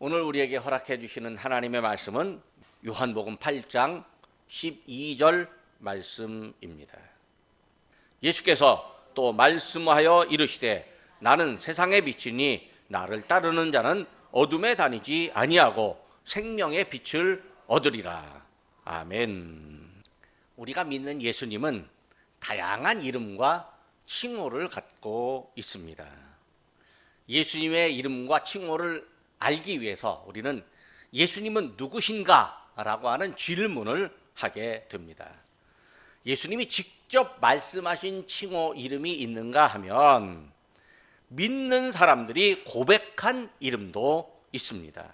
오늘 우리에게 허락해 주시는 하나님의 말씀은 요한복음 8장 12절 말씀입니다. 예수께서 또 말씀하여 이르시되 나는 세상의 빛이니 나를 따르는 자는 어둠에 다니지 아니하고 생명의 빛을 얻으리라. 아멘. 우리가 믿는 예수님은 다양한 이름과 칭호를 갖고 있습니다. 예수님의 이름과 칭호를 알기 위해서 우리는 예수님은 누구신가? 라고 하는 질문을 하게 됩니다. 예수님이 직접 말씀하신 칭호 이름이 있는가 하면 믿는 사람들이 고백한 이름도 있습니다.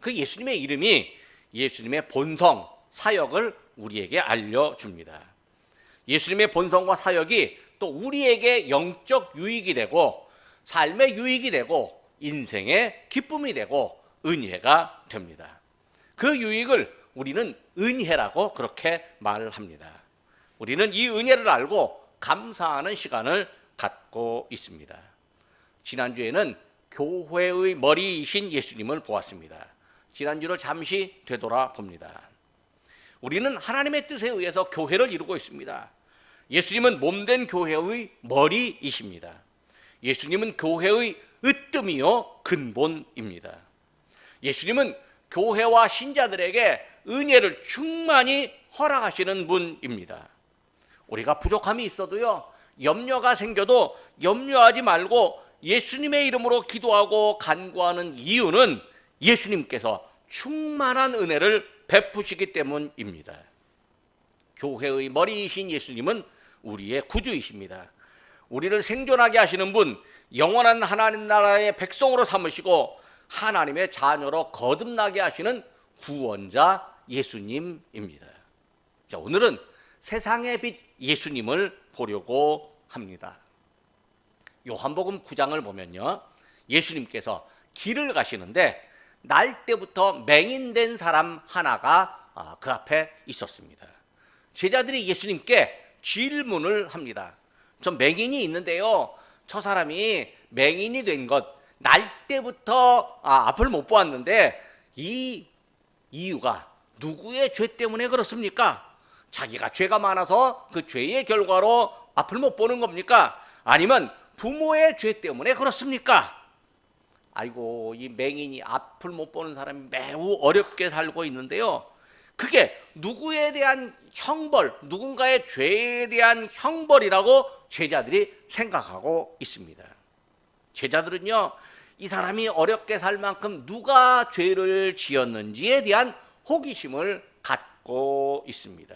그 예수님의 이름이 예수님의 본성, 사역을 우리에게 알려줍니다. 예수님의 본성과 사역이 또 우리에게 영적 유익이 되고 삶의 유익이 되고 인생의 기쁨이 되고 은혜가 됩니다. 그 유익을 우리는 은혜라고 그렇게 말을 합니다. 우리는 이 은혜를 알고 감사하는 시간을 갖고 있습니다. 지난주에는 교회의 머리이신 예수님을 보았습니다. 지난주를 잠시 되돌아봅니다. 우리는 하나님의 뜻에 의해서 교회를 이루고 있습니다. 예수님은 몸된 교회의 머리이십니다. 예수님은 교회의 으뜸이요 근본입니다. 예수님은 교회와 신자들에게 은혜를 충만히 허락하시는 분입니다. 우리가 부족함이 있어도요, 염려가 생겨도 염려하지 말고 예수님의 이름으로 기도하고 간구하는 이유는 예수님께서 충만한 은혜를 베푸시기 때문입니다. 교회의 머리이신 예수님은 우리의 구주이십니다. 우리를 생존하게 하시는 분, 영원한 하나님 나라의 백성으로 삼으시고 하나님의 자녀로 거듭나게 하시는 구원자 예수님입니다. 자, 오늘은 세상의 빛 예수님을 보려고 합니다. 요한복음 9장을 보면요, 예수님께서 길을 가시는데 날 때부터 맹인된 사람 하나가 그 앞에 있었습니다. 제자들이 예수님께 질문을 합니다. 저 맹인이 있는데요, 저 사람이 맹인이 된 것, 날 때부터 앞을 못 보았는데 이 이유가 누구의 죄 때문에 그렇습니까? 자기가 죄가 많아서 그 죄의 결과로 앞을 못 보는 겁니까? 아니면 부모의 죄 때문에 그렇습니까? 아이고, 이 맹인이 앞을 못 보는 사람이 매우 어렵게 살고 있는데요, 그게 누구에 대한 형벌, 누군가의 죄에 대한 형벌이라고 제자들이 생각하고 있습니다. 제자들은요, 이 사람이 어렵게 살 만큼 누가 죄를 지었는지에 대한 호기심을 갖고 있습니다.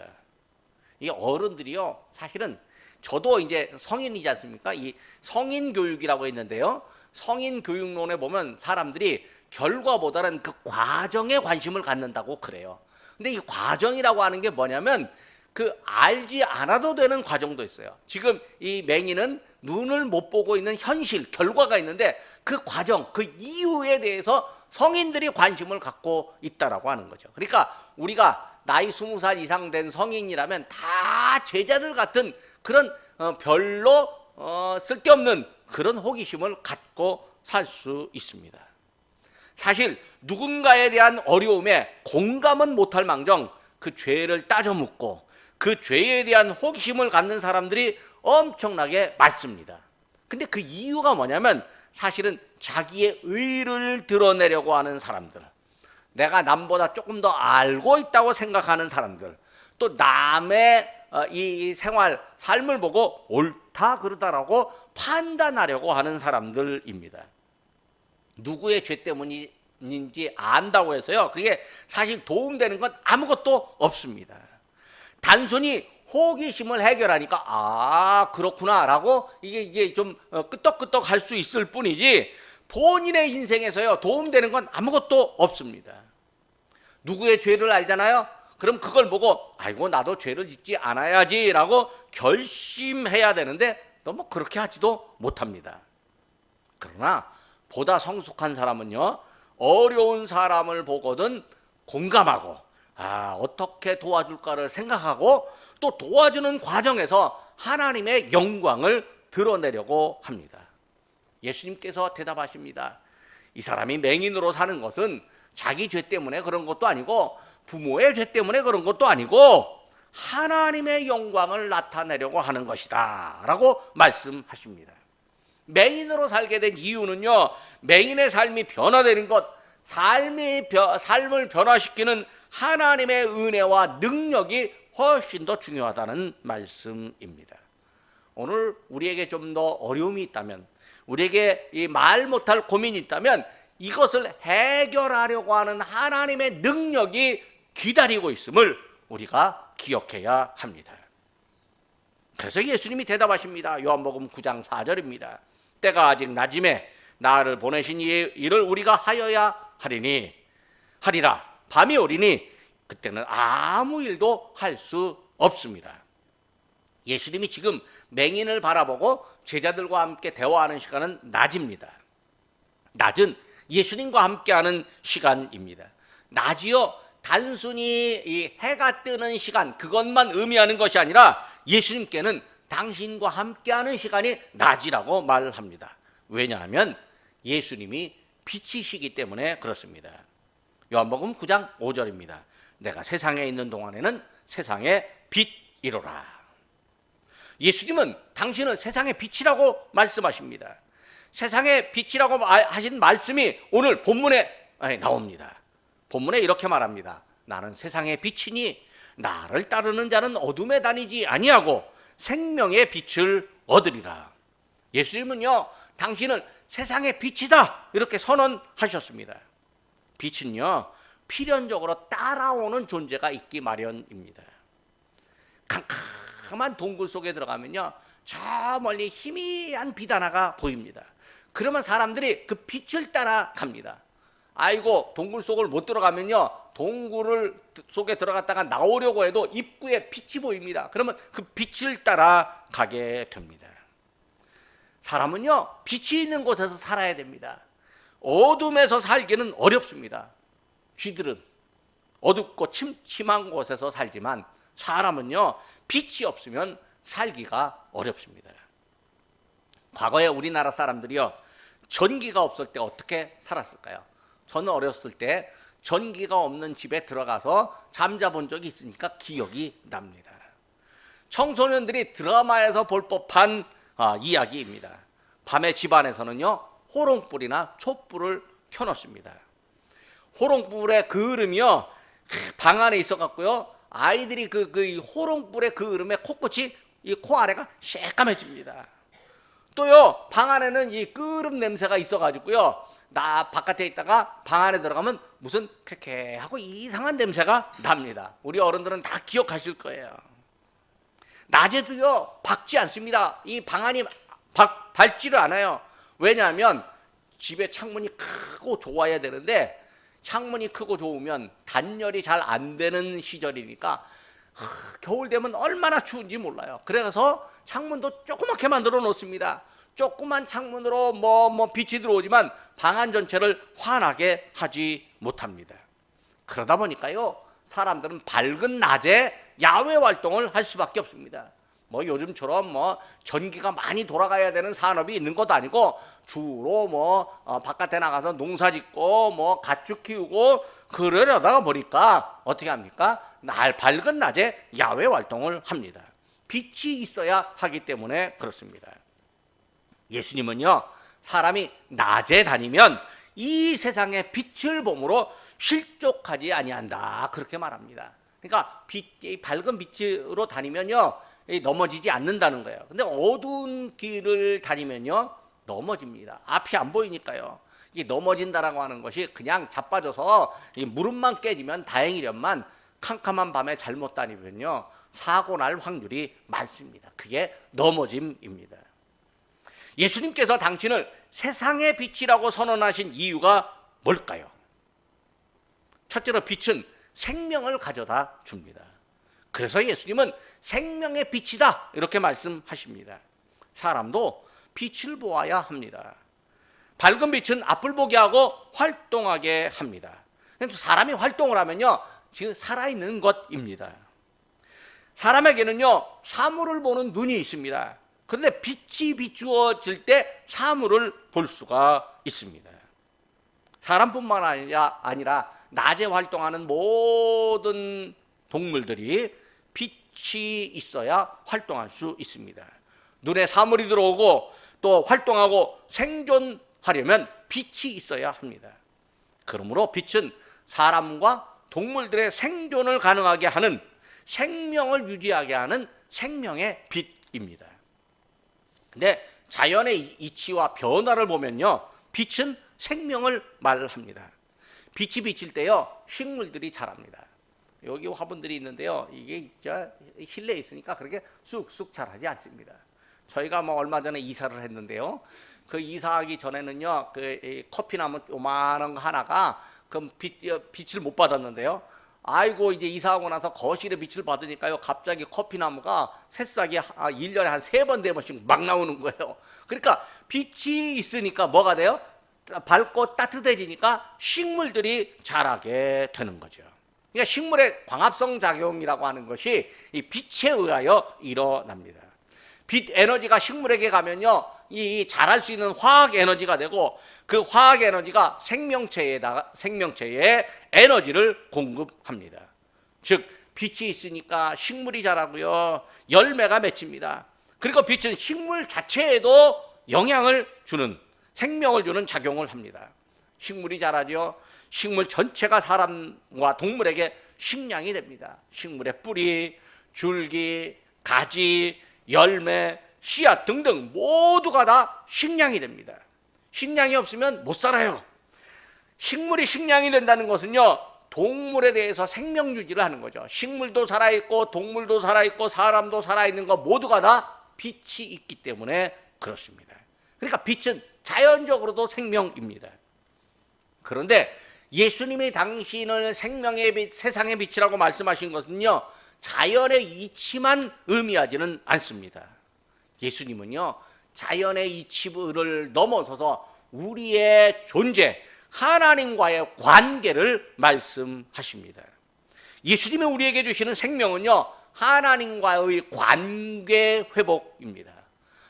이 어른들이요, 사실은 저도 이제 성인이지 않습니까? 이 성인 교육이라고 있는데요, 성인 교육론에 보면 사람들이 결과보다는 그 과정에 관심을 갖는다고 그래요. 근데 이 과정이라고 하는 게 뭐냐면 그 알지 않아도 되는 과정도 있어요. 지금 이 맹인은 눈을 못 보고 있는 현실, 결과가 있는데 그 과정, 그 이유에 대해서 성인들이 관심을 갖고 있다라고 하는 거죠. 그러니까 우리가 나이 20살 이상 된 성인이라면 다 제자들 같은 그런 별로 쓸데없는 그런 호기심을 갖고 살 수 있습니다. 사실 누군가에 대한 어려움에 공감은 못할 망정 그 죄를 따져 묻고 그 죄에 대한 호기심을 갖는 사람들이 엄청나게 많습니다. 근데 그 이유가 뭐냐면 사실은 자기의 의를 드러내려고 하는 사람들, 내가 남보다 조금 더 알고 있다고 생각하는 사람들, 또 남의 이 생활, 삶을 보고 옳다 그러다라고 판단하려고 하는 사람들입니다. 누구의 죄 때문인지 안다고 해서요, 그게 사실 도움되는 건 아무것도 없습니다. 단순히 호기심을 해결하니까 그렇구나 라고 이게 좀 끄떡끄떡 할 수 있을 뿐이지 본인의 인생에서요 도움되는 건 아무것도 없습니다. 누구의 죄를 알잖아요. 그럼 그걸 보고 아이고 나도 죄를 짓지 않아야지 라고 결심해야 되는데 너무 그렇게 하지도 못합니다. 그러나 보다 성숙한 사람은요, 어려운 사람을 보거든 공감하고 어떻게 도와줄까를 생각하고 또 도와주는 과정에서 하나님의 영광을 드러내려고 합니다. 예수님께서 대답하십니다. 이 사람이 맹인으로 사는 것은 자기 죄 때문에 그런 것도 아니고 부모의 죄 때문에 그런 것도 아니고 하나님의 영광을 나타내려고 하는 것이다 라고 말씀하십니다. 맹인으로 살게 된 이유는요, 맹인의 삶이 변화되는 것, 삶을 변화시키는 하나님의 은혜와 능력이 훨씬 더 중요하다는 말씀입니다. 오늘 우리에게 좀 더 어려움이 있다면, 우리에게 이 말 못할 고민이 있다면 이것을 해결하려고 하는 하나님의 능력이 기다리고 있음을 우리가 기억해야 합니다. 그래서 예수님이 대답하십니다. 요한복음 9장 4절입니다. 때가 아직 낮음에 나를 보내신 이의 일을 우리가 하여야 하리라. 밤이 오리니 그때는 아무 일도 할 수 없습니다. 예수님이 지금 맹인을 바라보고 제자들과 함께 대화하는 시간은 낮입니다. 낮은 예수님과 함께하는 시간입니다. 낮이요, 단순히 이 해가 뜨는 시간 그것만 의미하는 것이 아니라 예수님께는 당신과 함께하는 시간이 낮이라고 말합니다. 왜냐하면 예수님이 빛이시기 때문에 그렇습니다. 요한복음 9장 5절입니다. 내가 세상에 있는 동안에는 세상의 빛이로라. 예수님은 당신은 세상의 빛이라고 말씀하십니다. 세상의 빛이라고 하신 말씀이 오늘 본문에 나옵니다. 본문에 이렇게 말합니다. 나는 세상의 빛이니 나를 따르는 자는 어둠에 다니지 아니하고 생명의 빛을 얻으리라. 예수님은요, 당신은 세상의 빛이다 이렇게 선언하셨습니다. 빛은요, 필연적으로 따라오는 존재가 있기 마련입니다. 캄캄한 동굴 속에 들어가면요, 저 멀리 희미한 빛 하나가 보입니다. 그러면 사람들이 그 빛을 따라갑니다. 아이고, 동굴 속을 못 들어가면요, 동굴 속에 들어갔다가 나오려고 해도 입구에 빛이 보입니다. 그러면 그 빛을 따라가게 됩니다. 사람은요, 빛이 있는 곳에서 살아야 됩니다. 어둠에서 살기는 어렵습니다. 쥐들은 어둡고 침침한 곳에서 살지만 사람은요, 빛이 없으면 살기가 어렵습니다. 과거에 우리나라 사람들이요, 전기가 없을 때 어떻게 살았을까요? 저는 어렸을 때 전기가 없는 집에 들어가서 잠자본 적이 있으니까 기억이 납니다. 청소년들이 드라마에서 볼 법한 이야기입니다. 밤에 집안에서는요, 호롱불이나 촛불을 켜놓습니다. 호롱불의 그을음이요, 방 안에 있어갖고요, 아이들이 그 호롱불의 그을음에 코끝이 이 코 아래가 새까매집니다. 또요, 방 안에는 이 끄름 냄새가 있어가지고요, 나 바깥에 있다가 방 안에 들어가면 무슨 쾌쾌하고 이상한 냄새가 납니다. 우리 어른들은 다 기억하실 거예요. 낮에도요, 밝지 않습니다. 이 방 안이 밝지를 않아요. 왜냐하면 집에 창문이 크고 좋아야 되는데 창문이 크고 좋으면 단열이 잘 안 되는 시절이니까 겨울 되면 얼마나 추운지 몰라요. 그래서 창문도 조그맣게 만들어 놓습니다. 조그만 창문으로 빛이 들어오지만 방 안 전체를 환하게 하지 못합니다. 그러다 보니까요, 사람들은 밝은 낮에 야외 활동을 할 수밖에 없습니다. 요즘처럼 전기가 많이 돌아가야 되는 산업이 있는 것도 아니고 주로 바깥에 나가서 농사 짓고 가축 키우고 그러려다가 보니까 어떻게 합니까? 밝은 낮에 야외 활동을 합니다. 빛이 있어야 하기 때문에 그렇습니다. 예수님은요, 사람이 낮에 다니면 이 세상의 빛을 봄으로 실족하지 아니한다 그렇게 말합니다. 그러니까 밝은 빛으로 다니면요, 넘어지지 않는다는 거예요. 근데 어두운 길을 다니면요, 넘어집니다. 앞이 안 보이니까요. 이 넘어진다라고 하는 것이 그냥 자빠져서 이 무릎만 깨지면 다행이련만 캄캄한 밤에 잘못 다니면요, 사고 날 확률이 많습니다. 그게 넘어짐입니다. 예수님께서 당신을 세상의 빛이라고 선언하신 이유가 뭘까요? 첫째로 빛은 생명을 가져다 줍니다. 그래서 예수님은 생명의 빛이다 이렇게 말씀하십니다. 사람도 빛을 보아야 합니다. 밝은 빛은 앞을 보게 하고 활동하게 합니다. 사람이 활동을 하면요, 지금 살아있는 것입니다. 사람에게는요, 사물을 보는 눈이 있습니다. 그런데 빛이 비추어질 때 사물을 볼 수가 있습니다. 사람뿐만 아니라 낮에 활동하는 모든 동물들이 빛이 있어야 활동할 수 있습니다. 눈에 사물이 들어오고 또 활동하고 생존하려면 빛이 있어야 합니다. 그러므로 빛은 사람과 동물들의 생존을 가능하게 하는, 생명을 유지하게 하는 생명의 빛입니다. 근데 자연의 이치와 변화를 보면요, 빛은 생명을 말합니다. 빛이 비칠 때요, 식물들이 자랍니다. 여기 화분들이 있는데요, 이게 실내에 있으니까 그렇게 쑥쑥 자라지 않습니다. 저희가 얼마 전에 이사를 했는데요, 그 이사하기 전에는요, 그 커피나무 요만한 거 하나가 그 빛을 못 받았는데요, 아이고 이제 이사하고 나서 거실에 빛을 받으니까요, 갑자기 커피나무가 새싹이 1년에 한 3번 4번씩 막 나오는 거예요. 그러니까 빛이 있으니까 뭐가 돼요? 밝고 따뜻해지니까 식물들이 자라게 되는 거죠. 그러니까 식물의 광합성 작용이라고 하는 것이 이 빛에 의하여 일어납니다. 빛 에너지가 식물에게 가면요, 이 자랄 수 있는 화학 에너지가 되고, 그 화학 에너지가 생명체에 에너지를 공급합니다. 즉 빛이 있으니까 식물이 자라고요, 열매가 맺힙니다. 그리고 빛은 식물 자체에도 영향을 주는, 생명을 주는 작용을 합니다. 식물이 자라죠. 식물 전체가 사람과 동물에게 식량이 됩니다. 식물의 뿌리, 줄기, 가지, 열매, 씨앗 등등 모두가 다 식량이 됩니다. 식량이 없으면 못 살아요. 식물이 식량이 된다는 것은요, 동물에 대해서 생명 유지를 하는 거죠. 식물도 살아있고 동물도 살아있고 사람도 살아있는 것 모두가 다 빛이 있기 때문에 그렇습니다. 그러니까 빛은 자연적으로도 생명입니다. 그런데 예수님이 당신을 생명의 빛, 세상의 빛이라고 말씀하신 것은요, 자연의 이치만 의미하지는 않습니다. 예수님은요, 자연의 이치를 넘어서서 우리의 존재, 하나님과의 관계를 말씀하십니다. 예수님이 우리에게 주시는 생명은요, 하나님과의 관계 회복입니다.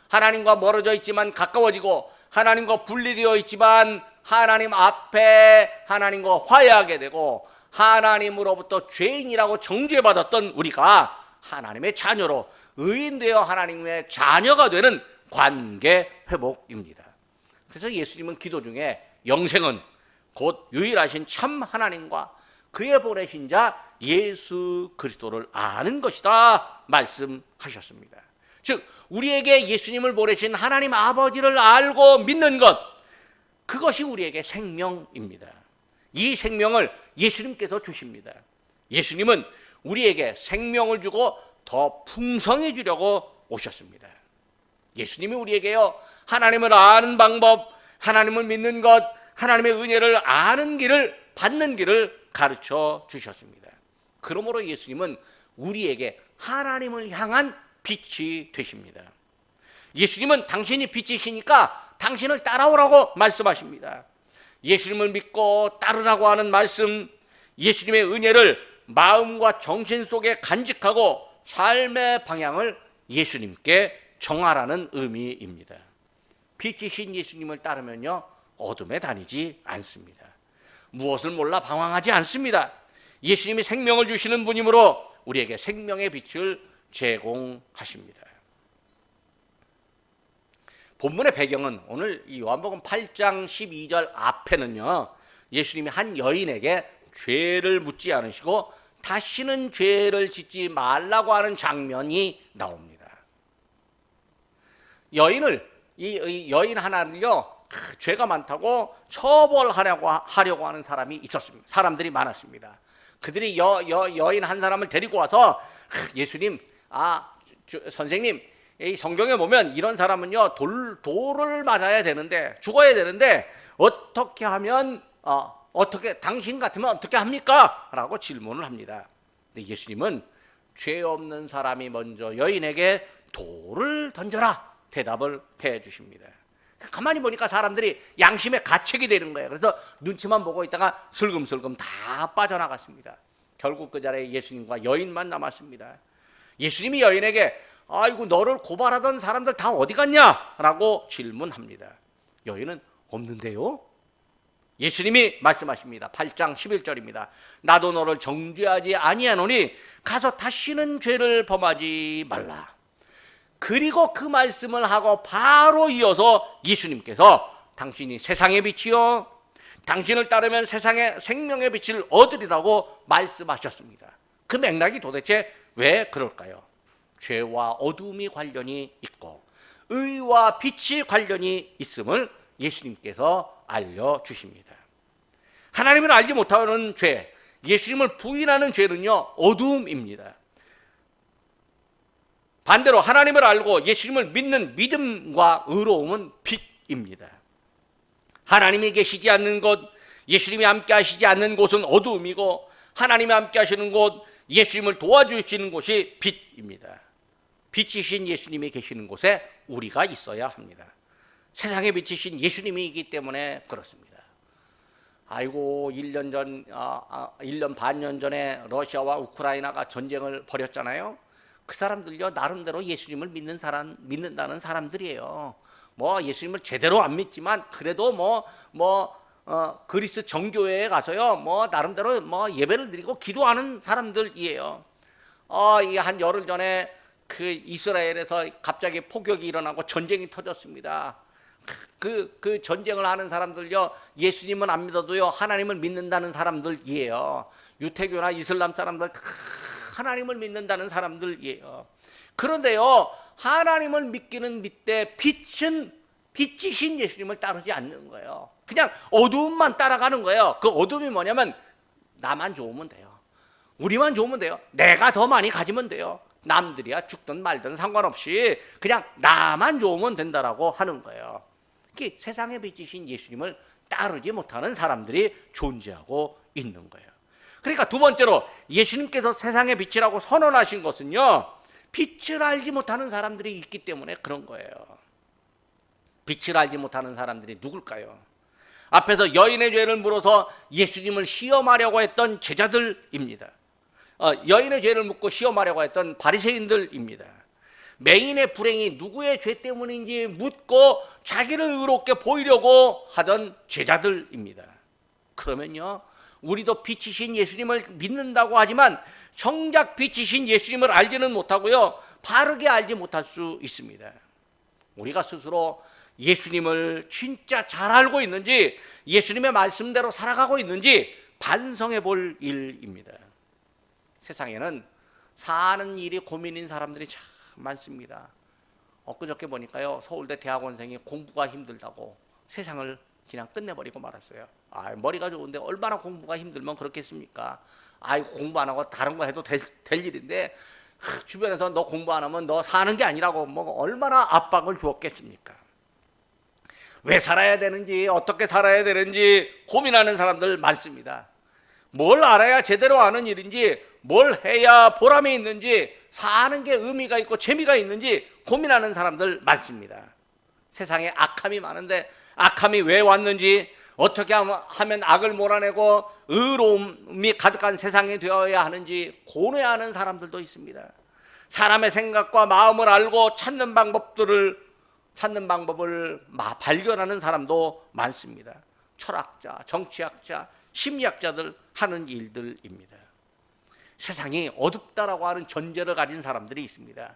하나님과 멀어져 있지만 가까워지고, 하나님과 분리되어 있지만 하나님 앞에 하나님과 화해하게 되고, 하나님으로부터 죄인이라고 정죄받았던 우리가 하나님의 자녀로 의인되어 하나님의 자녀가 되는 관계 회복입니다. 그래서 예수님은 기도 중에 영생은 곧 유일하신 참 하나님과 그의 보내신 자 예수 그리스도를 아는 것이다 말씀하셨습니다. 즉 우리에게 예수님을 보내신 하나님 아버지를 알고 믿는 것, 그것이 우리에게 생명입니다. 이 생명을 예수님께서 주십니다. 예수님은 우리에게 생명을 주고 더 풍성해 주려고 오셨습니다. 예수님이 우리에게요, 하나님을 아는 방법, 하나님을 믿는 것, 하나님의 은혜를 아는 길을, 받는 길을 가르쳐 주셨습니다. 그러므로 예수님은 우리에게 하나님을 향한 빛이 되십니다. 예수님은 당신이 빛이시니까 당신을 따라오라고 말씀하십니다. 예수님을 믿고 따르라고 하는 말씀, 예수님의 은혜를 마음과 정신 속에 간직하고 삶의 방향을 예수님께 정하라는 의미입니다. 빛이신 예수님을 따르면요, 어둠에 다니지 않습니다. 무엇을 몰라 방황하지 않습니다. 예수님이 생명을 주시는 분이므로 우리에게 생명의 빛을 제공하십니다. 본문의 배경은 오늘 이 요한복음 8장 12절 앞에는요, 예수님이 한 여인에게 죄를 묻지 않으시고 다시는 죄를 짓지 말라고 하는 장면이 나옵니다. 이 여인 하나를요, 죄가 많다고 처벌하려고 하는 사람이 있었습니다. 사람들이 많았습니다. 그들이 여인 한 사람을 데리고 와서 예수님, 선생님, 이 성경에 보면 이런 사람은요, 돌을 맞아야 되는데, 죽어야 되는데 어떻게 하면 어떻게 당신 같으면 어떻게 합니까? 라고 질문을 합니다. 근데 예수님은 죄 없는 사람이 먼저 여인에게 돌을 던져라 대답을 해 주십니다. 가만히 보니까 사람들이 양심의 가책이 되는 거예요. 그래서 눈치만 보고 있다가 슬금슬금 다 빠져나갔습니다. 결국 그 자리에 예수님과 여인만 남았습니다. 예수님이 여인에게 아이고 너를 고발하던 사람들 다 어디 갔냐? 라고 질문합니다. 여인은 없는데요? 예수님이 말씀하십니다. 8장 11절입니다. 나도 너를 정죄하지 아니하노니 가서 다시는 죄를 범하지 말라. 그리고 그 말씀을 하고 바로 이어서 예수님께서 당신이 세상의 빛이요 당신을 따르면 세상의 생명의 빛을 얻으리라고 말씀하셨습니다. 그 맥락이 도대체 왜 그럴까요? 죄와 어둠이 관련이 있고 의와 빛이 관련이 있음을 예수님께서 알려주십니다. 하나님을 알지 못하는 죄, 예수님을 부인하는 죄는요 어둠입니다. 반대로 하나님을 알고 예수님을 믿는 믿음과 의로움은 빛입니다. 하나님이 계시지 않는 곳, 예수님이 함께 하시지 않는 곳은 어두움이고 하나님이 함께 하시는 곳, 예수님을 도와주시는 곳이 빛입니다. 빛이신 예수님이 계시는 곳에 우리가 있어야 합니다. 세상에 빛이신 예수님이기 때문에 그렇습니다. 아이고 1년 반년 전에 러시아와 우크라이나가 전쟁을 벌였잖아요. 그 사람들요 나름대로 예수님을 믿는다는 사람들이에요. 뭐 예수님을 제대로 안 믿지만 그래도 그리스 정교회에 가서요 나름대로 예배를 드리고 기도하는 사람들이에요. 한 열흘 전에 그 이스라엘에서 갑자기 폭격이 일어나고 전쟁이 터졌습니다. 그 전쟁을 하는 사람들요 예수님은 안 믿어도요 하나님을 믿는다는 사람들이에요. 유태교나 이슬람 사람들 하나님을 믿는다는 사람들이에요. 그런데요 하나님을 믿기는 믿되 빛이신 예수님을 따르지 않는 거예요. 그냥 어두움만 따라가는 거예요. 그 어둠이 뭐냐면 나만 좋으면 돼요. 우리만 좋으면 돼요. 내가 더 많이 가지면 돼요. 남들이야 죽든 말든 상관없이 그냥 나만 좋으면 된다라고 하는 거예요. 세상에 빛이신 예수님을 따르지 못하는 사람들이 존재하고 있는 거예요. 그러니까 두 번째로 예수님께서 세상의 빛이라고 선언하신 것은요 빛을 알지 못하는 사람들이 있기 때문에 그런 거예요. 빛을 알지 못하는 사람들이 누굴까요? 앞에서 여인의 죄를 물어서 예수님을 시험하려고 했던 제자들입니다. 여인의 죄를 묻고 시험하려고 했던 바리새인들입니다. 맹인의 불행이 누구의 죄 때문인지 묻고 자기를 의롭게 보이려고 하던 제자들입니다. 그러면요 우리도 빛이신 예수님을 믿는다고 하지만 정작 빛이신 예수님을 알지는 못하고요 바르게 알지 못할 수 있습니다. 우리가 스스로 예수님을 진짜 잘 알고 있는지 예수님의 말씀대로 살아가고 있는지 반성해 볼 일입니다. 세상에는 사는 일이 고민인 사람들이 참 많습니다. 엊그저께 보니까요 서울대 대학원생이 공부가 힘들다고 세상을 그냥 끝내버리고 말았어요. 머리가 좋은데 얼마나 공부가 힘들면 그렇겠습니까? 공부 안 하고 다른 거 해도 될 일인데 주변에서 너 공부 안 하면 너 사는 게 아니라고 얼마나 압박을 주었겠습니까? 왜 살아야 되는지 어떻게 살아야 되는지 고민하는 사람들 많습니다. 뭘 알아야 제대로 아는 일인지 뭘 해야 보람이 있는지 사는 게 의미가 있고 재미가 있는지 고민하는 사람들 많습니다. 세상에 악함이 많은데 악함이 왜 왔는지 어떻게 하면 악을 몰아내고 의로움이 가득한 세상이 되어야 하는지 고뇌하는 사람들도 있습니다. 사람의 생각과 마음을 알고 찾는 방법을 발견하는 사람도 많습니다. 철학자, 정치학자, 심리학자들 하는 일들입니다. 세상이 어둡다라고 하는 전제를 가진 사람들이 있습니다.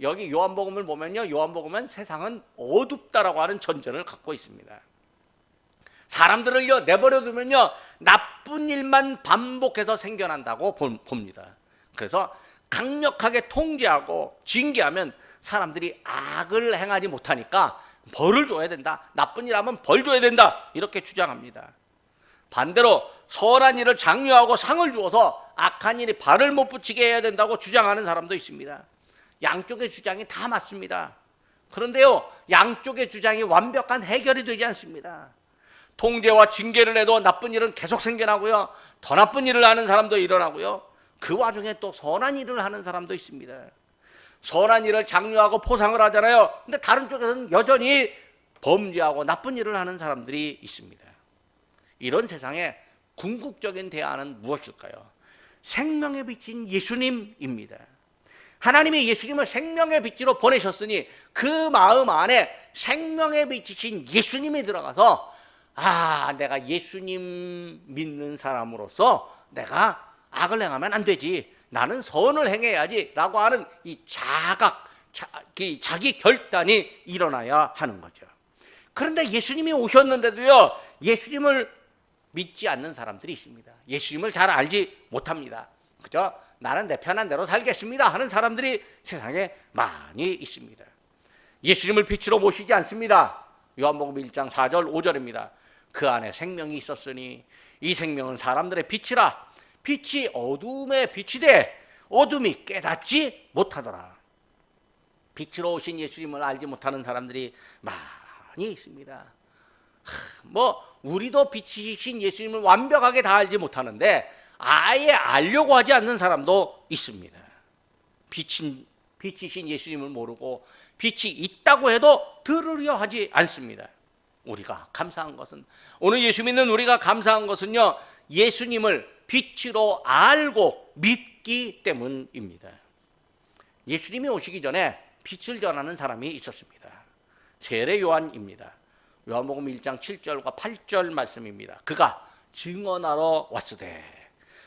여기 요한복음을 보면요 요한복음은 세상은 어둡다라고 하는 전제를 갖고 있습니다. 사람들을요 내버려두면요 나쁜 일만 반복해서 생겨난다고 봅니다. 그래서 강력하게 통제하고 징계하면 사람들이 악을 행하지 못하니까 벌을 줘야 된다, 나쁜 일 하면 벌 줘야 된다 이렇게 주장합니다. 반대로 선한 일을 장려하고 상을 주어서 악한 일이 발을 못 붙이게 해야 된다고 주장하는 사람도 있습니다. 양쪽의 주장이 다 맞습니다. 그런데요 양쪽의 주장이 완벽한 해결이 되지 않습니다. 통제와 징계를 해도 나쁜 일은 계속 생겨나고요 더 나쁜 일을 하는 사람도 일어나고요 그 와중에 또 선한 일을 하는 사람도 있습니다. 선한 일을 장려하고 포상을 하잖아요. 근데 다른 쪽에서는 여전히 범죄하고 나쁜 일을 하는 사람들이 있습니다. 이런 세상에 궁극적인 대안은 무엇일까요? 생명의 빛인 예수님입니다. 하나님이 예수님을 생명의 빛으로 보내셨으니 그 마음 안에 생명의 빛이신 예수님이 들어가서 내가 예수님 믿는 사람으로서 내가 악을 행하면 안 되지, 나는 선을 행해야지 라고 하는 이 자기 결단이 일어나야 하는 거죠. 그런데 예수님이 오셨는데도요, 예수님을 믿지 않는 사람들이 있습니다. 예수님을 잘 알지 못합니다. 그저 나는 내 편한 대로 살겠습니다 하는 사람들이 세상에 많이 있습니다. 예수님을 빛으로 모시지 않습니다. 요한복음 1장 4절 5절입니다. 그 안에 생명이 있었으니 이 생명은 사람들의 빛이라. 빛이 어둠의 빛이되 어둠이 깨닫지 못하더라. 빛으로 오신 예수님을 알지 못하는 사람들이 많이 있습니다. 우리도 빛이신 예수님을 완벽하게 다 알지 못하는데 아예 알려고 하지 않는 사람도 있습니다. 빛이신 예수님을 모르고 빛이 있다고 해도 들으려 하지 않습니다. 우리가 감사한 것은, 오늘 예수 믿는 우리가 감사한 것은요, 예수님을 빛으로 알고 믿기 때문입니다. 예수님이 오시기 전에 빛을 전하는 사람이 있었습니다. 세례 요한입니다. 요한복음 1장 7절과 8절 말씀입니다. 그가 증언하러 왔으되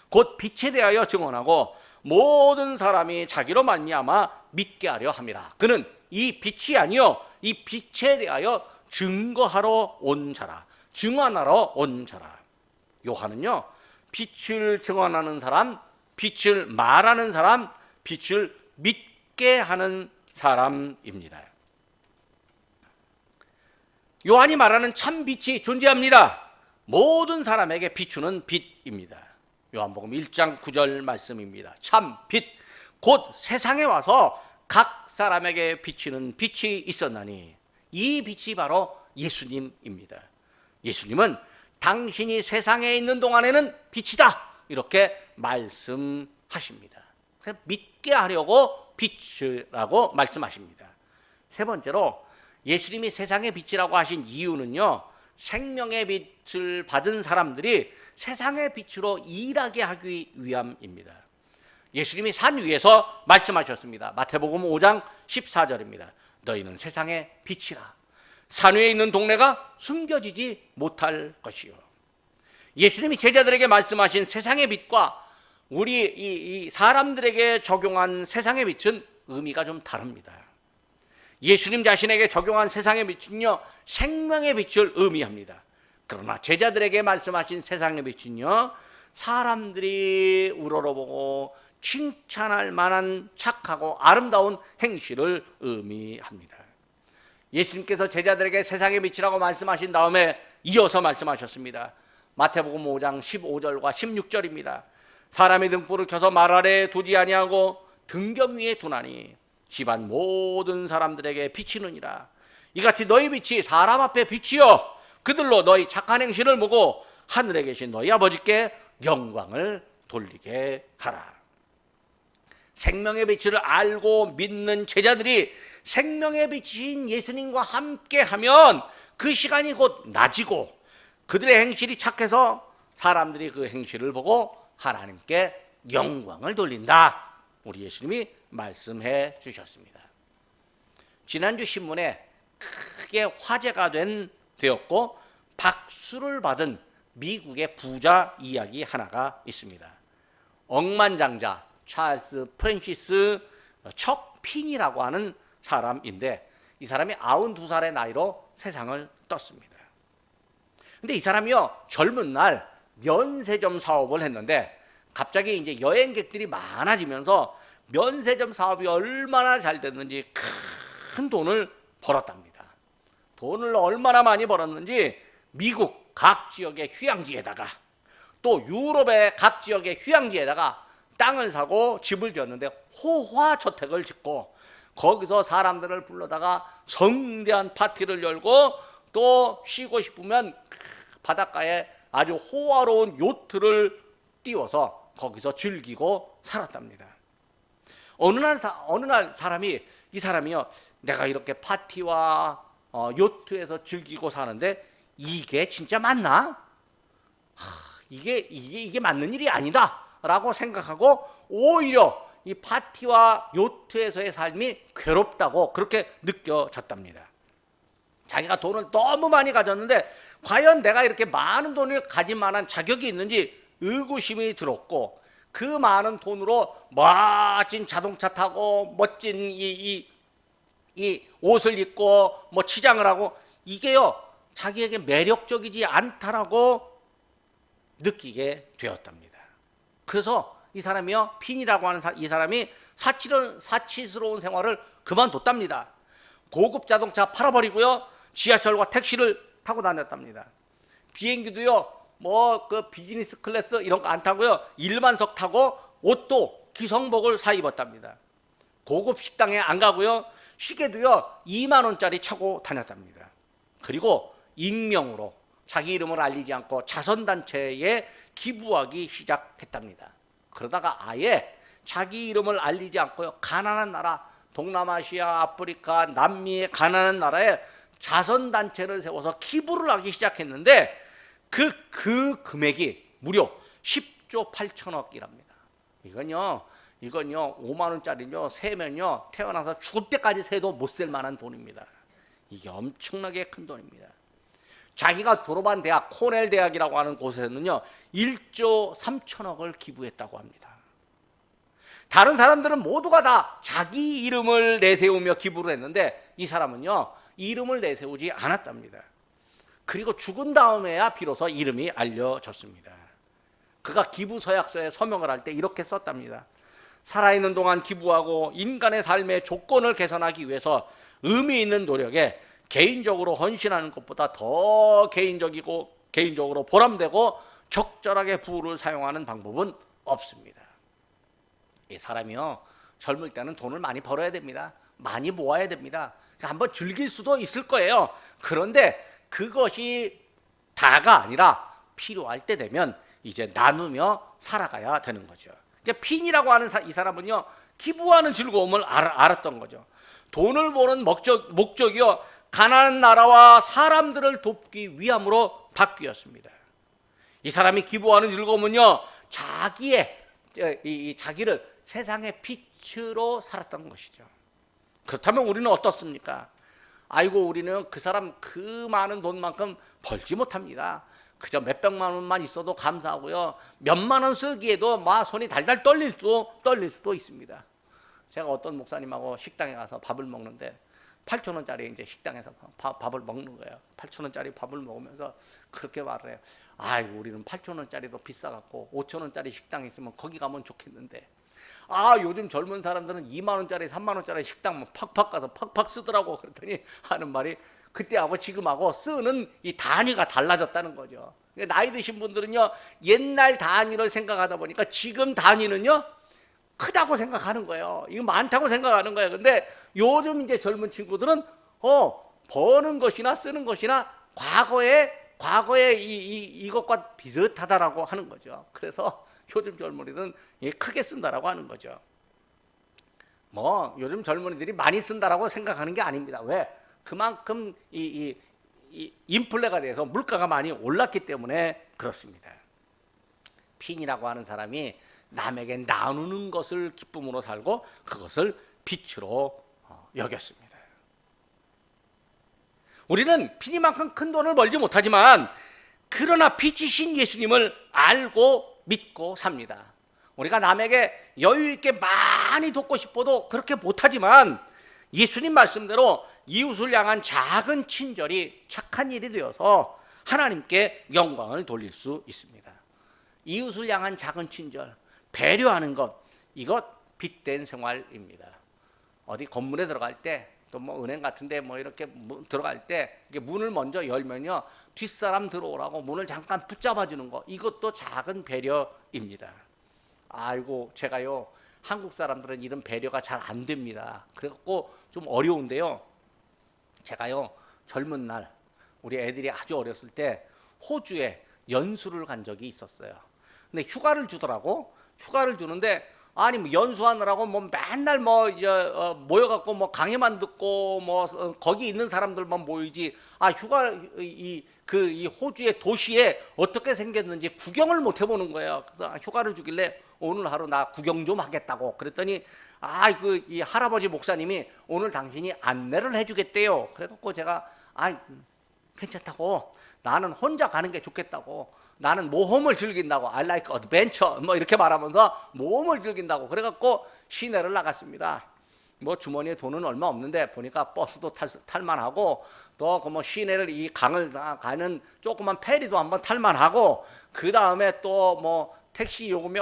곧 빛에 대하여 증언하고 모든 사람이 자기로 말미암아 믿게 하려 함이라. 그는 이 빛이 아니요 이 빛에 대하여 증거하러 온 자라. 증언하러 온 자라. 요한은요, 빛을 증언하는 사람, 빛을 말하는 사람, 빛을 믿게 하는 사람입니다. 요한이 말하는 참 빛이 존재합니다. 모든 사람에게 비추는 빛입니다. 요한복음 1장 9절 말씀입니다. 참 빛, 곧 세상에 와서 각 사람에게 비치는 빛이 있었나니 이 빛이 바로 예수님입니다. 예수님은 당신이 세상에 있는 동안에는 빛이다, 이렇게 말씀하십니다. 그래서 믿게 하려고 빛이라고 말씀하십니다. 세 번째로 예수님이 세상의 빛이라고 하신 이유는요, 생명의 빛을 받은 사람들이 세상의 빛으로 일하게 하기 위함입니다. 예수님이 산 위에서 말씀하셨습니다. 마태복음 5장 14절입니다. 너희는 세상의 빛이라. 산 위에 있는 동네가 숨겨지지 못할 것이요. 예수님이 제자들에게 말씀하신 세상의 빛과 우리 이 사람들에게 적용한 세상의 빛은 의미가 좀 다릅니다. 예수님 자신에게 적용한 세상의 빛은요, 생명의 빛을 의미합니다. 그러나 제자들에게 말씀하신 세상의 빛은요, 사람들이 우러러보고 칭찬할 만한 착하고 아름다운 행실을 의미합니다. 예수님께서 제자들에게 세상의 빛이라고 말씀하신 다음에 이어서 말씀하셨습니다. 마태복음 5장 15절과 16절입니다. 사람이 등불을 켜서 말 아래에 두지 아니하고 등경 위에 두나니 집안 모든 사람들에게 비치느니라. 이같이 너희 빛이 사람 앞에 비치어 그들로 너희 착한 행실을 보고 하늘에 계신 너희 아버지께 영광을 돌리게 하라. 생명의 빛을 알고 믿는 제자들이 생명의 빛인 예수님과 함께하면 그 시간이 곧 낮이고 그들의 행실이 착해서 사람들이 그 행실을 보고 하나님께 영광을 돌린다. 우리 예수님이 말씀해 주셨습니다. 지난주 신문에 크게 화제가 되었고 박수를 받은 미국의 부자 이야기 하나가 있습니다. 억만장자 찰스 프랜시스 척 핀이라고 하는 사람인데 이 사람이 92살의 나이로 세상을 떴습니다. 근데 이 사람이요, 젊은 날 면세점 사업을 했는데 갑자기 이제 여행객들이 많아지면서 면세점 사업이 얼마나 잘 됐는지 큰 돈을 벌었답니다. 돈을 얼마나 많이 벌었는지 미국 각 지역의 휴양지에다가 또 유럽의 각 지역의 휴양지에다가 땅을 사고 집을 지었는데 호화저택을 짓고 거기서 사람들을 불러다가 성대한 파티를 열고 또 쉬고 싶으면 바닷가에 아주 호화로운 요트를 띄워서 거기서 즐기고 살았답니다. 어느 날 이 사람이요, 내가 이렇게 파티와 요트에서 즐기고 사는데 이게 진짜 맞나? 이게 맞는 일이 아니다 라고 생각하고 오히려 이 파티와 요트에서의 삶이 괴롭다고 그렇게 느껴졌답니다. 자기가 돈을 너무 많이 가졌는데 과연 내가 이렇게 많은 돈을 가질 만한 자격이 있는지 의구심이 들었고, 그 많은 돈으로 멋진 자동차 타고 멋진 이 옷을 입고 뭐 치장을 하고, 이게요 자기에게 매력적이지 않다라고 느끼게 되었답니다. 그래서 이 사람이요, 핀이라고 하는 이 사람이 사치스러운 생활을 그만뒀답니다. 고급 자동차 팔아버리고요, 지하철과 택시를 타고 다녔답니다. 비행기도요 뭐 그 비즈니스 클래스 이런 거 안 타고요, 일반석 타고 옷도 기성복을 사 입었답니다. 고급 식당에 안 가고요, 시계도요 2만 원짜리 차고 다녔답니다. 그리고 익명으로 자기 이름을 알리지 않고 자선단체에 기부하기 시작했답니다. 그러다가 아예 자기 이름을 알리지 않고요, 가난한 나라, 동남아시아, 아프리카, 남미의 가난한 나라에 자선단체를 세워서 기부를 하기 시작했는데, 그 금액이 무려 10조 8천억이랍니다. 이건요 5만 원짜리요 세면요 태어나서 죽을 때까지 세도 못 쓸 만한 돈입니다. 이게 엄청나게 큰 돈입니다. 자기가 졸업한 대학, 코넬 대학이라고 하는 곳에는요 1조 3천억을 기부했다고 합니다. 다른 사람들은 모두가 다 자기 이름을 내세우며 기부를 했는데, 이 사람은요 이름을 내세우지 않았답니다. 그리고 죽은 다음에야 비로소 이름이 알려졌습니다. 그가 기부 서약서에 서명을 할 때 이렇게 썼답니다. 살아있는 동안 기부하고 인간의 삶의 조건을 개선하기 위해서 의미 있는 노력에 개인적으로 헌신하는 것보다 더 개인적으로 보람되고 적절하게 부를 사용하는 방법은 없습니다. 이 사람이요 젊을 때는 돈을 많이 벌어야 됩니다. 많이 모아야 됩니다. 한번 즐길 수도 있을 거예요. 그런데 그것이 다가 아니라 필요할 때 되면 이제 나누며 살아가야 되는 거죠. 그러니까 핀이라고 하는 이 사람은요 기부하는 즐거움을 알았던 거죠. 돈을 버는 목적이요 가난한 나라와 사람들을 돕기 위함으로 바뀌었습니다. 이 사람이 기부하는 즐거움은요 자기를 세상의 빛으로 살았던 것이죠. 그렇다면 우리는 어떻습니까? 아이고, 우리는 그 사람 그 많은 돈만큼 벌지 못합니다. 그저 몇백만 원만 있어도 감사하고요, 몇만 원 쓰기에도 막 손이 달달 떨릴 수도 있습니다. 제가 어떤 목사님하고 식당에 가서 밥을 먹는데 8천 원짜리 이제 식당에서 밥을 먹는 거예요. 8천 원짜리 밥을 먹으면서 그렇게 말을 해요. 아이고, 우리는 8천 원짜리도 비싸갖고 5천 원짜리 식당 있으면 거기 가면 좋겠는데, 요즘 젊은 사람들은 2만 원짜리 3만 원짜리 식당 팍팍 가서 팍팍 쓰더라고. 그랬더니 하는 말이, 그때하고 지금하고 쓰는 이 단위가 달라졌다는 거죠. 나이 드신 분들은요 옛날 단위를 생각하다 보니까 지금 단위는요 크다고 생각하는 거예요. 이거 많다고 생각하는 거예요. 근데 요즘 이제 젊은 친구들은 버는 것이나 쓰는 것이나 과거에 이것과 비슷하다라고 하는 거죠. 그래서 요즘 젊은이들은 크게 쓴다라고 하는 거죠. 뭐 요즘 젊은이들이 많이 쓴다라고 생각하는 게 아닙니다. 왜? 그만큼 이 인플레가 돼서 물가가 많이 올랐기 때문에 그렇습니다. 핀이라고 하는 사람이 남에게 나누는 것을 기쁨으로 살고 그것을 빛으로 여겼습니다. 우리는 핀이만큼 큰 돈을 벌지 못하지만 그러나 빛이신 예수님을 알고 믿고 삽니다. 우리가 남에게 여유 있게 많이 돕고 싶어도 그렇게 못하지만 예수님 말씀대로 이웃을 향한 작은 친절이 착한 일이 되어서 하나님께 영광을 돌릴 수 있습니다. 이웃을 향한 작은 친절, 배려하는 것, 이것 빛된 생활입니다. 어디 건물에 들어갈 때, 또 뭐 은행 같은데 뭐 이렇게 들어갈 때 문을 먼저 열면요 뒷사람 들어오라고 문을 잠깐 붙잡아 주는 거, 이것도 작은 배려입니다. 아이고, 제가요 한국 사람들은 이런 배려가 잘 안 됩니다. 그래갖고 좀 어려운데요, 제가요 젊은 날 우리 애들이 아주 어렸을 때 호주에 연수를 간 적이 있었어요. 근데 휴가를 주더라고. 휴가를 주는데 아니 뭐 연수하느라고 뭐 맨날 뭐 이제 모여갖고 뭐 강의만 듣고 뭐 거기 있는 사람들만 모이지, 휴가 이 호주의 도시에 어떻게 생겼는지 구경을 못 해보는 거예요. 그래서 휴가를 주길래 오늘 하루 나 구경 좀 하겠다고 그랬더니 이 할아버지 목사님이 오늘 당신이 안내를 해주겠대요. 그래갖고 제가 괜찮다고 나는 혼자 가는 게 좋겠다고. 나는 모험을 즐긴다고. I like adventure. 뭐 이렇게 말하면서 모험을 즐긴다고. 그래갖고 시내를 나갔습니다. 뭐 주머니에 돈은 얼마 없는데 보니까 버스도 탈만하고 또 그 뭐 시내를 이 강을 가는 조그만 페리도 한번 탈만하고 그 다음에 또 뭐 택시 요금이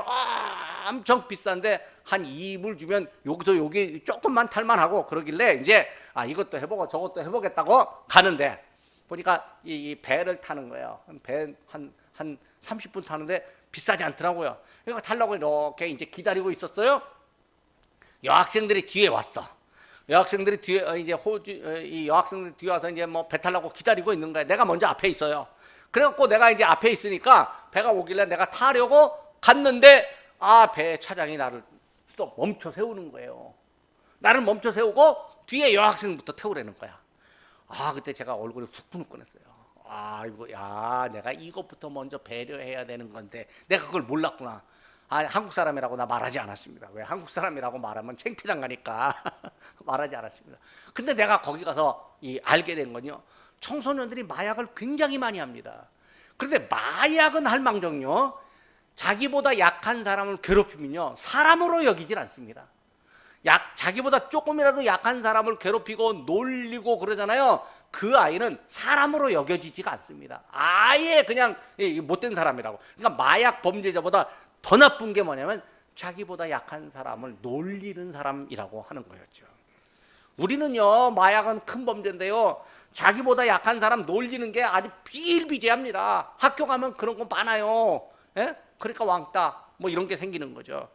엄청 비싼데 한 2불 주면 여기서 여기 조금만 탈만하고 그러길래 이제 이것도 해보고 저것도 해보겠다고 가는데 보니까 이 배를 타는 거예요. 배 한 30분 타는데 비싸지 않더라고요. 이거 타려고 이렇게 이제 기다리고 있었어요. 여학생들이 뒤에 왔어. 여학생들이 뒤에 이제 이 여학생들이 뒤에 와서 이제 뭐 배 타려고 기다리고 있는 거야. 내가 먼저 앞에 있어요. 그래갖고 내가 이제 앞에 있으니까 배가 오길래 내가 타려고 갔는데 배 차장이 나를 멈춰 세우는 거예요. 나를 멈춰 세우고 뒤에 여학생부터 태우라는 거야. 그때 제가 얼굴이 후끈후끈했어요. 내가 이것부터 먼저 배려해야 되는 건데 내가 그걸 몰랐구나. 한국 사람이라고 나 말하지 않았습니다. 왜? 한국 사람이라고 말하면 창피당하니까 말하지 않았습니다. 근데 내가 거기 가서 알게 된 건요, 청소년들이 마약을 굉장히 많이 합니다. 그런데 마약은 할망정요, 자기보다 약한 사람을 괴롭히면요 사람으로 여기질 않습니다. 자기보다 조금이라도 약한 사람을 괴롭히고 놀리고 그러잖아요. 그 아이는 사람으로 여겨지지가 않습니다. 아예 그냥 못된 사람이라고. 그러니까 마약 범죄자보다 더 나쁜 게 뭐냐면 자기보다 약한 사람을 놀리는 사람이라고 하는 거였죠. 우리는요, 마약은 큰 범죄인데요, 자기보다 약한 사람 놀리는 게 아주 비일비재합니다. 학교 가면 그런 거 많아요. 그러니까 왕따 뭐 이런 게 생기는 거죠.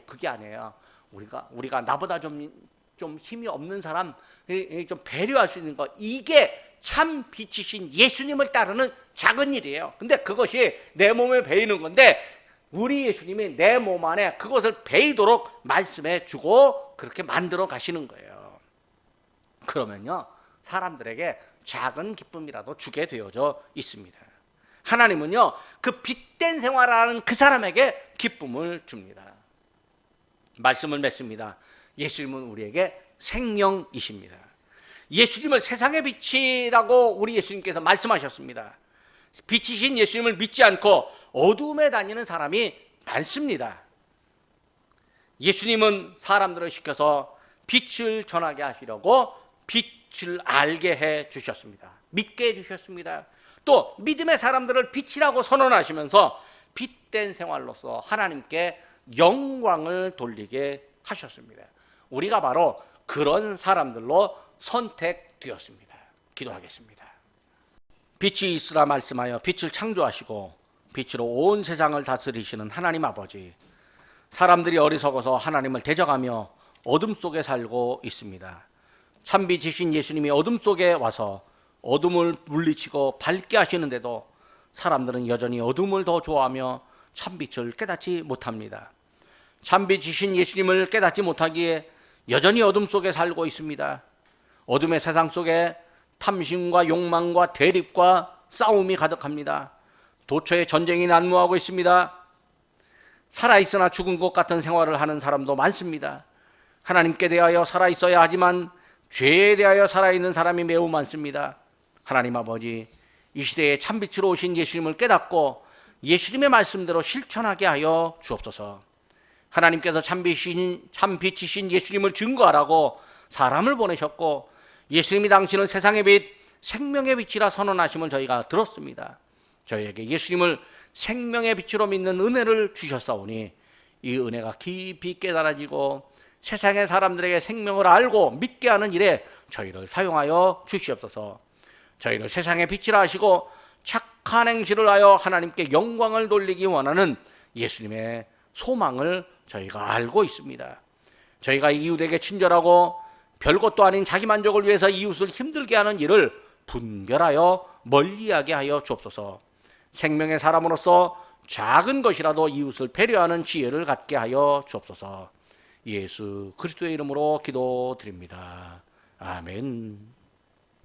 그게 아니에요. 우리가 나보다 좀 힘이 없는 사람 좀 배려할 수 있는 거, 이게 참 빛이신 예수님을 따르는 작은 일이에요. 근데 그것이 내 몸에 배이는 건데 우리 예수님이 내 몸 안에 그것을 배이도록 말씀해 주고 그렇게 만들어 가시는 거예요. 그러면요, 사람들에게 작은 기쁨이라도 주게 되어져 있습니다. 하나님은요, 그 빛된 생활하는 그 사람에게 기쁨을 줍니다. 말씀을 맺습니다. 예수님은 우리에게 생명이십니다. 예수님을 세상의 빛이라고 우리 예수님께서 말씀하셨습니다. 빛이신 예수님을 믿지 않고 어둠에 다니는 사람이 많습니다. 예수님은 사람들을 시켜서 빛을 전하게 하시려고 빛을 알게 해 주셨습니다. 믿게 해 주셨습니다. 또 믿음의 사람들을 빛이라고 선언하시면서 빛된 생활로서 하나님께 영광을 돌리게 하셨습니다. 우리가 바로 그런 사람들로 선택되었습니다. 기도하겠습니다. 빛이 있으라 말씀하여 빛을 창조하시고 빛으로 온 세상을 다스리시는 하나님 아버지, 사람들이 어리석어서 하나님을 대적하며 어둠 속에 살고 있습니다. 참빛이신 예수님이 어둠 속에 와서 어둠을 물리치고 밝게 하시는데도 사람들은 여전히 어둠을 더 좋아하며 참빛을 깨닫지 못합니다. 참빛이신 예수님을 깨닫지 못하기에 여전히 어둠 속에 살고 있습니다. 어둠의 세상 속에 탐심과 욕망과 대립과 싸움이 가득합니다. 도처에 전쟁이 난무하고 있습니다. 살아있으나 죽은 것 같은 생활을 하는 사람도 많습니다. 하나님께 대하여 살아있어야 하지만 죄에 대하여 살아있는 사람이 매우 많습니다. 하나님 아버지, 이 시대에 참빛으로 오신 예수님을 깨닫고 예수님의 말씀대로 실천하게 하여 주옵소서. 하나님께서 참빛이신 예수님을 증거하라고 사람을 보내셨고 예수님이 당신은 세상의 빛, 생명의 빛이라 선언하심을 저희가 들었습니다. 저희에게 예수님을 생명의 빛으로 믿는 은혜를 주셨사오니 이 은혜가 깊이 깨달아지고 세상의 사람들에게 생명을 알고 믿게 하는 일에 저희를 사용하여 주시옵소서. 저희를 세상의 빛이라 하시고 착한 행실을 하여 하나님께 영광을 돌리기 원하는 예수님의 소망을 저희가 알고 있습니다. 저희가 이웃에게 친절하고 별것도 아닌 자기 만족을 위해서 이웃을 힘들게 하는 일을 분별하여 멀리하게 하여 주옵소서. 생명의 사람으로서 작은 것이라도 이웃을 배려하는 지혜를 갖게 하여 주옵소서. 예수 그리스도의 이름으로 기도드립니다. 아멘.